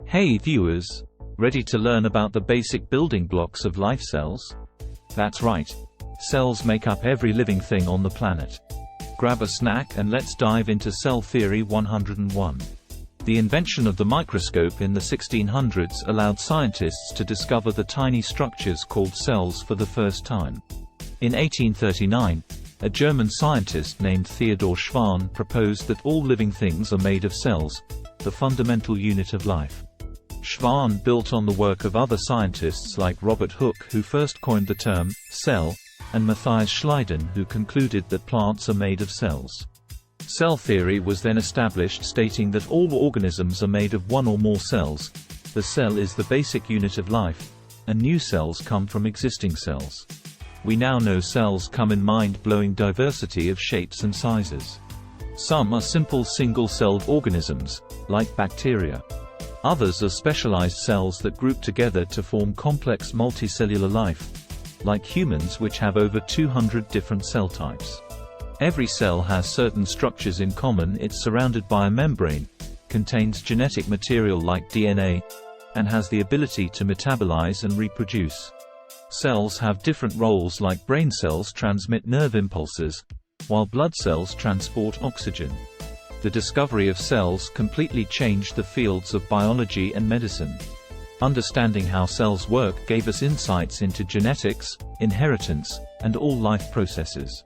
Hey viewers! Ready to learn about the basic building blocks of life cells? That's right. Cells make up every living thing on the planet. Grab a snack and let's dive into Cell Theory 101. The invention of the microscope in the 1600s allowed scientists to discover the tiny structures called cells for the first time. In 1839, a German scientist named Theodor Schwann proposed that all living things are made of cells, the fundamental unit of life. Schwann built on the work of other scientists like Robert Hooke, who first coined the term cell, and Matthias Schleiden, who concluded that plants are made of cells. Cell theory was then established, stating that all organisms are made of one or more cells. The cell is the basic unit of life, and new cells come from existing cells. We now know cells come in mind-blowing diversity of shapes and sizes. Some are simple single-celled organisms, like bacteria. Others are specialized cells that group together to form complex multicellular life, like humans, which have over 200 different cell types. Every cell has certain structures in common. It's surrounded by a membrane, contains genetic material like DNA, and has the ability to metabolize and reproduce. Cells have different roles, like brain cells transmit nerve impulses, while blood cells transport oxygen. The discovery of cells completely changed the fields of biology and medicine. Understanding how cells work gave us insights into genetics, inheritance, and all life processes.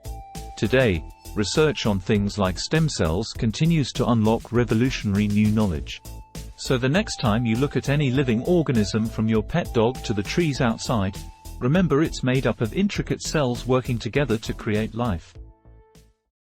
Today, research on things like stem cells continues to unlock revolutionary new knowledge. So the next time you look at any living organism, from your pet dog to the trees outside, remember it's made up of intricate cells working together to create life.